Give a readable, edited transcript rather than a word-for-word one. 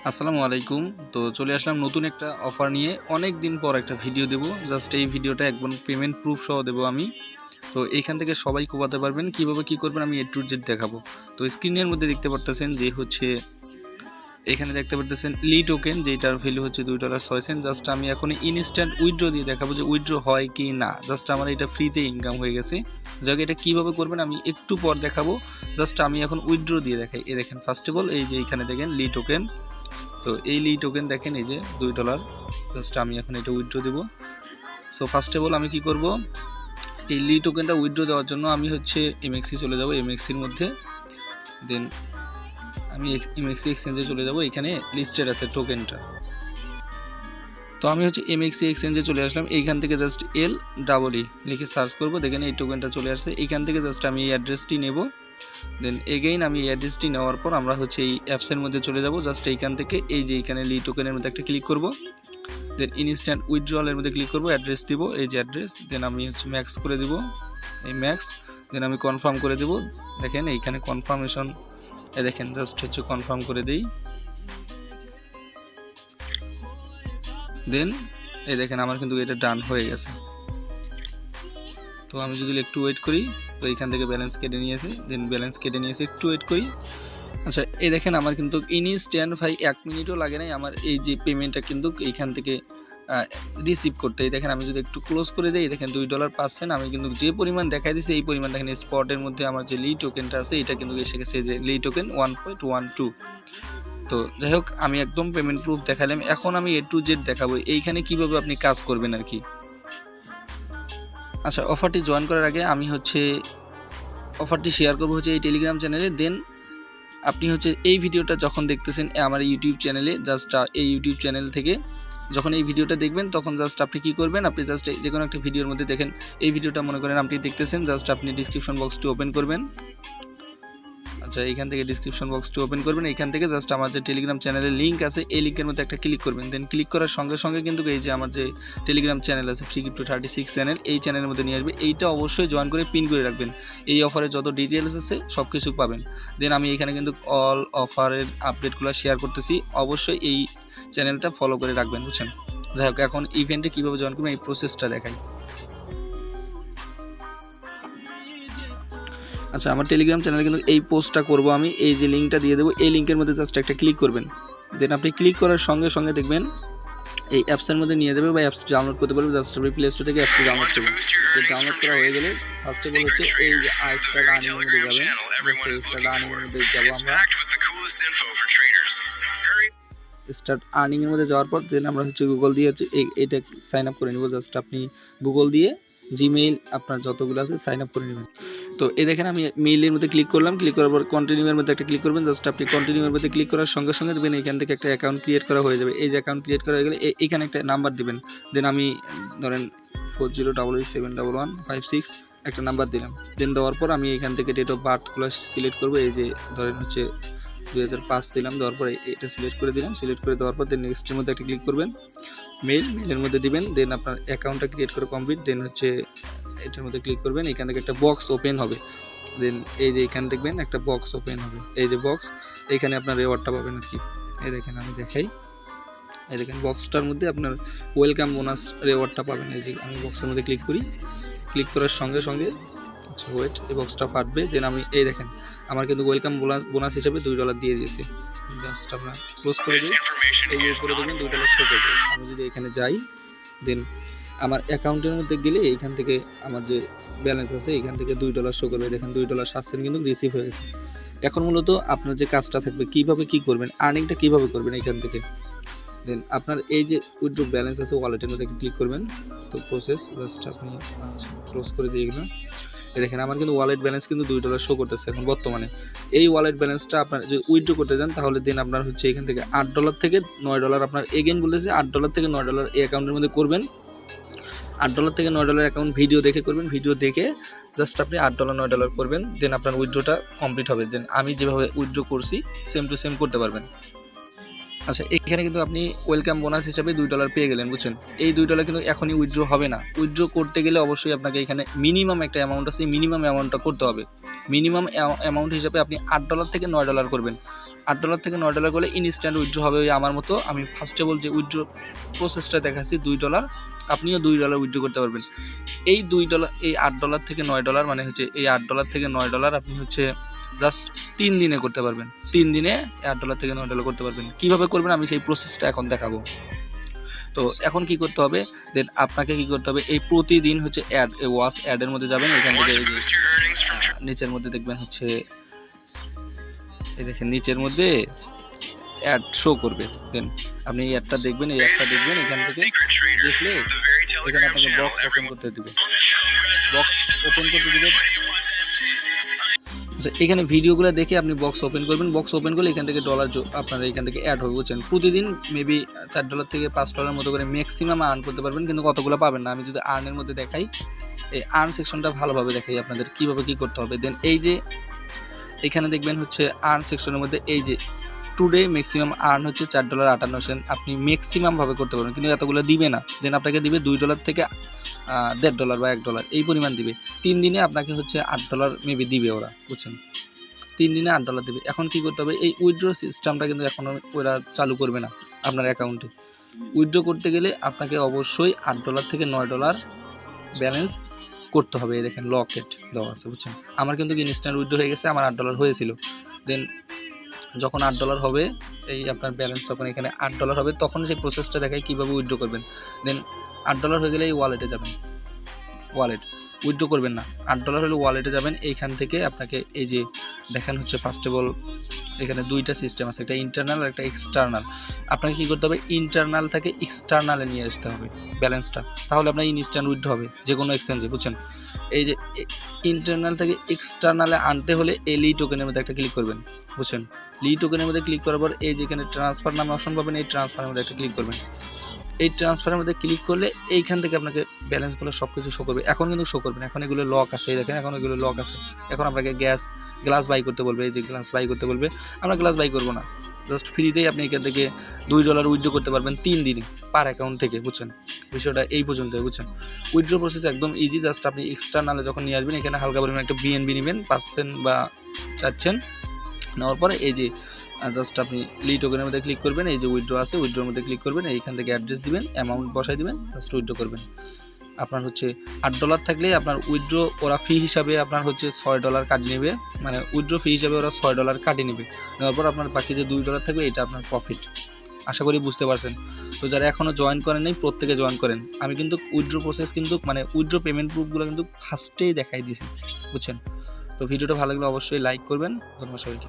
আসসালামু আলাইকুম। তো চলে আসলাম নতুন একটা অফার নিয়ে। অনেক দিন পর একটা ভিডিও দেব। জাস্ট এই ভিডিওটা একদম পেমেন্ট প্রুফ সহ দেবো আমি। তো এইখান থেকে সবাই কোপাতে পারবেন, কীভাবে কী করবেন আমি A to Z দেখাবো। তো স্ক্রিনের মধ্যে দেখতে পারতেছেন যে হচ্ছে এখানে দেখতে পারতেছেন লি টোকেন, যেটার ভ্যালু হচ্ছে $2.06। জাস্ট আমি এখন ইনস্ট্যান্ট উইথড্র দিয়ে দেখাবো যে উইথড্র হয় কি না। জাস্ট আমার এটা ফ্রিতে ইনকাম হয়ে গেছে। যাক, এটা কীভাবে করবেন আমি একটু পর দেখাবো। জাস্ট আমি এখন উইথড্র দিয়ে দেখাই। এই দেখেন, ফার্স্ট অফ অল এই যে এইখানে দেখেন লি টোকেন। তো এই লি টোকেন দেখেন এই যে $2। জাস্ট আমি এখন এটা উইথড্র দেবো। সো ফার্স্ট অফ অল আমি কি করব, এই লি টোকেনটা উইথড্র দেওয়ার জন্য আমি হচ্ছে এমএক্সি চলে যাব। এমএক্সির মধ্যে দেন আমি এমএক্সি এক্সচেঞ্জে চলে যাব। এখানে লিস্টেড আছে টোকেনটা। তো আমি হচ্ছে এমএক্সি এক্সচেঞ্জে চলে আসলাম। এইখান থেকে জাস্ট LEE লিখে সার্চ করব। দেখেন এই টোকেনটা চলে আসছে। এইখান থেকে জাস্ট আমি এই অ্যাড্রেসটি নেব। দেন এগেইন আমি এই অ্যাড্রেসটি নেওয়ার পর আমরা হচ্ছে এই অ্যাপসের মধ্যে চলে যাব। জাস্ট এইখান থেকে এই যে এইখানে লি টোকেনের মধ্যে একটা ক্লিক করব। দেন ইনস্ট্যান্ট উইথড্রয়ালের মধ্যে ক্লিক করব, অ্যাড্রেস দিব, এই যে অ্যাড্রেস। দেন আমি হচ্ছে ম্যাক্স করে দিব, এই ম্যাক্স। দেন আমি কনফার্ম করে দেব। দেখেন এইখানে কনফার্মেশন, দেখেন জাস্ট হচ্ছে কনফার্ম করে দিই। দেন এই দেখেন আমার কিন্তু এটা ডান হয়ে গেছে। তো আমি যদি একটু ওয়েট করি, তো এইখান থেকে ব্যালেন্স কেটে নিয়েছে। দেন ব্যালেন্স কেটে নিয়েছে, একটু ওয়েট করি। আচ্ছা, এই দেখেন আমার কিন্তু ইনস্ট্যান্ট ভাই 1 মিনিটও লাগে নাই আমার এই যে পেমেন্টটা কিন্তু এইখান থেকে রিসিভ করতে। এই দেখেন আমি যদি একটু ক্লোজ করে দিই, দেখেন $2 পাচ্ছেন। আমি কিন্তু যে পরিমাণ দেখাই দিচ্ছি এই পরিমাণ দেখেন স্পটের মধ্যে আমার যে লি টোকেনটা আছে এটা কিন্তু এসে গেছে, যে লি টোকেন 1.12। তো যাই হোক, আমি একদম পেমেন্ট প্রুফ দেখালাম। এখন আমি A to Z দেখাবো এইখানে কিভাবে আপনি কাজ করবেন আর কি। আচ্ছা, অফারটি জয়েন করার আগে আমি হচ্ছে অফারটি শেয়ার করবো হচ্ছে এই টেলিগ্রাম চ্যানেলে। দেন আপনি হচ্ছে এই ভিডিওটা যখন দেখতেছেন আমার ইউটিউব চ্যানেলে, জাস্ট এই ইউটিউব চ্যানেল থেকে যখন এই ভিডিওটা দেখবেন তখন জাস্ট আপনি কি করবেন, আপনি জাস্ট যে কোনো একটা ভিডিওর মধ্যে দেখেন এই ভিডিওটা মনে করেন আপনি দেখতেছেন, জাস্ট আপনি ডিসক্রিপশন বক্সটি ওপেন করবেন। আচ্ছা, এইখান থেকে ডিসক্রিপশন বক্সটি ওপেন করবেন। এইখান থেকে জাস্ট আমার যে টেলিগ্রাম চ্যানেলের লিঙ্ক আছে এই লিঙ্কের মধ্যে একটা ক্লিক করবেন। দেন ক্লিক করার সঙ্গে সঙ্গে কিন্তু এই যে আমার যে টেলিগ্রাম চ্যানেল আছে ফ্রি ক্রিপ্টো 36 চ্যানেল, এই চ্যানেলের মধ্যে নিয়ে আসবে। এইটা অবশ্যই জয়েন করে পিন করে রাখবেন। এই অফারে যত ডিটেলস আছে সব কিছু পাবেন। দেন আমি এখানে কিন্তু অল অফারের আপডেটগুলো শেয়ার করতেছি, অবশ্যই এই চ্যানেলটা ফলো করে রাখবেন, বুঝছেন। যাই হোক, এখন ইভেন্টে কীভাবে জয়েন করবেন এই প্রসেসটা দেখাই। আচ্ছা, আমার টেলিগ্রাম চ্যানেলে কিন্তু এই পোস্টটা করব আমি, এই যে লিঙ্কটা দিয়ে দেবো, এই লিঙ্কের মধ্যে জাস্ট একটা ক্লিক করবেন। দেন আপনি ক্লিক করার সঙ্গে সঙ্গে দেখবেন এই অ্যাপসের মধ্যে নিয়ে যাবে বা অ্যাপস ডাউনলোড করতে পারবেন। জাস্ট আপনি প্লে স্টোর থেকে অ্যাপসটি ডাউনলোড করবেন। তো ডাউনলোড করা হয়ে গেলে ফার্স্ট অফ অল হচ্ছে এই যে স্টার আর্নিংয়ের মধ্যে যাবেন। স্টার আর্নিংয়ের মধ্যে যাবো আমরা। স্টার্ট আর্নিংয়ের মধ্যে যাওয়ার পর দেন আমরা হচ্ছে গুগল দিয়ে হচ্ছে এইটা সাইন আপ করে নেব। জাস্ট আপনি গুগল দিয়ে জিমেইল আপনার যতগুলো আছে সাইন আপ করে নেবেন। তো এই দেখেন আমি মেইলের মধ্যে ক্লিক করলাম। ক্লিক করার পর কন্টিনিউয়ের মধ্যে একটা ক্লিক করবেন। জাস্ট আপনি কন্টিনিউয়ের মধ্যে ক্লিক করার সঙ্গে সঙ্গে দেবেন এখান থেকে একটা অ্যাকাউন্ট ক্রিয়েট করা হয়ে যাবে। এই যে অ্যাকাউন্ট ক্রিয়েট করা হয়ে গেলে এখানে একটা নাম্বার দিবেন। দেন আমি ধরেন 4088711156 একটা নাম্বার দিলাম। দেন দেওয়ার পর আমি এখান থেকে ডেট অফ বার্থগুলো সিলেক্ট করবো। এই যে ধরেন হচ্ছে 2005 দিলাম, দেওয়ার পর এটা সিলেক্ট করে দিলাম। সিলেক্ট করে দেওয়ার পর দেন নেক্সটের মধ্যে একটা ক্লিক করবেন। মেইলের মধ্যে দিবেন। দেন আপনার অ্যাকাউন্টটা ক্রিয়েট করে কমপ্লিট। দেন হচ্ছে এটার মধ্যে ক্লিক করবেন। এখান থেকে একটা বক্স ওপেন হবে। দেন এই যে এখানে দেখবেন একটা বক্স ওপেন হবে, এই যে বক্স, এইখানে আপনার রেওয়ার্ডটা পাবেন আর কি। এই দেখেন আমি দেখাই, এই দেখেন বক্সটার মধ্যে আপনার ওয়েলকাম বোনাস রেওয়ার্ডটা পাবেন। এই যে আমি বক্সের মধ্যে ক্লিক করি। ক্লিক করার সঙ্গে সঙ্গে আচ্ছা ওয়েট, এই বক্সটা ফাটবে। দেন আমি এই দেখেন আমার কিন্তু ওয়েলকাম বোনাস হিসেবে $2 দিয়ে দিয়েছে। জাস্ট আপনার ক্লোজ করে দিই। এই যে করে দেবেন $2 শো করবে। আমি যদি এখানে যাই, দেন আমার অ্যাকাউন্টের মধ্যে গেলে এইখান থেকে আমার যে ব্যালেন্স আছে এখান থেকে $2 শো করবে। দেখেন $2.07 কিন্তু রিসিভ হয়ে গেছে। এখন মূলত আপনার যে কাজটা থাকবে কীভাবে কী করবেন, আর্নিংটা কীভাবে করবেন এখান থেকে। দেন আপনার এই যে উইথড্র ব্যালেন্স আছে ওয়ালেটের মধ্যে ক্লিক করবেন। তো প্রসেস জাস্ট আপনি ক্লোজ করে দিয়ে গেলেন। দেখেন আমার কিন্তু ওয়ালেট ব্যালেন্স কিন্তু $2 শো করতেছে এখন বর্তমানে। এই ওয়ালেট ব্যালেন্সটা আপনার যদি উইথড্র করতে যান তাহলে দেন আপনার হচ্ছে এখান থেকে $8 থেকে $9 আপনার এগেইন বলতেছে $8 থেকে $9 এই অ্যাকাউন্টের মধ্যে করবেন। $8 থেকে $9 অ্যাকাউন্ট ভিডিও দেখে করবেন। ভিডিও দেখে জাস্ট আপনি $8 $9 করবেন। দেন আপনার উইথড্রটা কমপ্লিট হবে। দেন আমি যেভাবে উইথড্র করছি সেম টু সেম করতে পারবেন। আচ্ছা, এখানে কিন্তু আপনি ওয়েলকাম বোনাস হিসাবে $2 পেয়ে গেলেন, বুঝছেন। এই $2 কিন্তু এখনই উইথড্র হবে না। উইথড্র করতে গেলে অবশ্যই আপনাকে এখানে মিনিমাম একটা অ্যামাউন্ট আছে, মিনিমাম অ্যামাউন্টটা করতে হবে। মিনিমাম অ্যামাউন্ট হিসাবে আপনি $8 থেকে $9 করবেন। $8 থেকে $9 করলে ইনস্ট্যান্ট উইথড্র হবে। ওই আমার মতো আমি ফার্স্টে বলছি উইথড্র প্রসেসটা দেখাচ্ছি, $2, আপনিও $2 উইথড্র করতে পারবেন। এই $2, এই $8 থেকে $9 মানে হচ্ছে এই $8 থেকে $9 আপনি হচ্ছে জাস্ট 3 দিনে করতে পারবেন। 3 দিনে $8 থেকে $9 করতে পারবেন। কীভাবে করবেন আমি সেই প্রসেসটা এখন দেখাবো। তো এখন কি করতে হবে, দেন আপনাকে কি করতে হবে, এই প্রতিদিন হচ্ছে অ্যাড, এই ওয়াচ অ্যাডের মধ্যে যাবেন। এখান থেকে এই যে নিচের মধ্যে দেখবেন হচ্ছে এই দেখেন নিচের মধ্যে অ্যাড শো করবে। দেন আপনি এই অ্যাডটা দেখবেন, এই অ্যাডটা দেখবেন। এখান থেকে দেখলে এখানে আপনাকে বক্স ওপেন করতে দিবে, বক্স ওপেন করতে দিবে। এখানে ভিডিওগুলো দেখে আপনি বক্স ওপেন করবেন। বক্স ওপেন করলে এখান থেকে ডলার আপনার এখান থেকে অ্যাড হবে, বুঝছেন। প্রতিদিন মেবি $4 থেকে $5 মতো করে ম্যাক্সিমাম আর্ন করতে পারবেন, কিন্তু কতগুলো পাবেন না। আমি যদি আর্নের মধ্যে দেখাই, এই আর্ন সেকশনটা ভালোভাবে দেখাই আপনাদের কীভাবে কী করতে হবে। দেন এই যে এখানে দেখবেন হচ্ছে আর্ন সেকশনের মধ্যে এই যে টুডে ম্যাক্সিমাম আর্ন হচ্ছে $4.58। আপনি ম্যাক্সিমামভাবে করতে পারবেন, কিন্তু এতগুলো দিবে না। দেন আপনাকে দিবে $2 থেকে $1.5 বা $1 এই পরিমাণ দিবে। 3 দিনে আপনাকে হচ্ছে $8 মেবি দিবে ওরা, বুঝছেন। 3 দিনে $8 দেবে। এখন কি করতে হবে, এই উইথড্র সিস্টেমটা কিন্তু এখনও ওরা চালু করবে না আপনার অ্যাকাউন্টে। উইথড্র করতে গেলে আপনাকে অবশ্যই $8 থেকে $9 ব্যালেন্স করতে হবে। দেখেন লকেট দেওয়া আছে, বুঝছেন। আমার কিন্তু ইনস্ট্যান্ট উইথড্র হয়ে গেছে, আমার $8 হয়েছিল। দেন যখন $8 হবে, এই আপনার ব্যালেন্স যখন এখানে $8 হবে, তখন সেই প্রসেসটা দেখায় কীভাবে উইথড্র করবেন। দেন $8 হয়ে গেলে এই ওয়ালেটে যাবেন, ওয়ালেট উইথড্র করবেন না। $8 হলে ওয়ালেটে যাবেন। এইখান থেকে আপনাকে এই যে দেখেন হচ্ছে ফার্স্ট অফ অল এখানে 2টা সিস্টেম আছে, একটা ইন্টারনাল আর একটা এক্সটার্নাল। আপনাকে কী করতে হবে, ইন্টারনাল থেকে এক্সটার্নালে নিয়ে আসতে হবে ব্যালেন্সটা, তাহলে আপনার ইনস্ট্যান্ট উইথড্র হবে যে কোনো এক্সচেঞ্জে, বুঝছেন। এই যে ইন্টারনাল থেকে এক্সটার্নালে আনতে হলে এই লি টোকেনের মধ্যে একটা ক্লিক করবেন, বুঝছেন। লি টোকেনের মধ্যে ক্লিক করার পর এই যে এখানে ট্রান্সফার নামে অপশন পাবেন, এই ট্রান্সফারের মধ্যে একটা ক্লিক করবেন। এই ট্রান্সফারের মধ্যে ক্লিক করলে এইখান থেকে আপনাকে ব্যালেন্সগুলো সব কিছু শো করবে। এখন কিন্তু শো করবে না, এখন এগুলো লক আছে, দেখেন এখন এগুলো লক আছে। এখন আপনাকে গ্লাস বাই করতে বলবে, এই যে গ্লাস বাই করতে বলবে। আমরা গ্লাস বাই করবো না, জাস্ট ফ্রিতেই আপনি এখান থেকে $2 উইথড্র করতে পারবেন 3 দিনে পার অ্যাকাউন্ট থেকে, বুঝছেন। বিষয়টা এই পর্যন্ত, বুঝছেন। উইথড্র প্রসেস একদম ইজি। জাস্ট আপনি এক্সটার্নালে যখন নিয়ে আসবেন, এখানে হালকা পরিমাণ একটা BNB নেবেন, 5 বা 4 নেওয়ার পরে এই যে জাস্ট আপনি লি টোকেনের মধ্যে ক্লিক করবেন। এই যে উইথড্র আছে, উইথড্রোর মধ্যে ক্লিক করবেন। এইখান থেকে অ্যাড্রেস দিবেন, অ্যামাউন্ট বসাই দিবেন, জাস্ট উইথড্র করবেন। আপনার হচ্ছে $8 থাকলে আপনার উইথড্র ওরা ফি হিসাবে আপনার হচ্ছে $6 কাটিয়ে নেবে, মানে উইথড্র ফি হিসাবে ওরা $6 কাটিয়ে নেবে। নেওয়ার পর আপনার বাকি যে $2 থাকবে, এটা আপনার প্রফিট। আশা করি বুঝতে পারছেন। তো যারা এখনও জয়েন করেন নাই, প্রত্যেকে জয়েন করেন। আমি কিন্তু উইথড্র প্রসেস কিন্তু মানে উইথড্র পেমেন্ট প্রুফগুলো কিন্তু ফার্স্টেই দেখাই দিয়েছি, বুঝছেন। তো ভিডিওটা ভালো লাগলে অবশ্যই লাইক করবেন। ধন্যবাদ সবাইকে।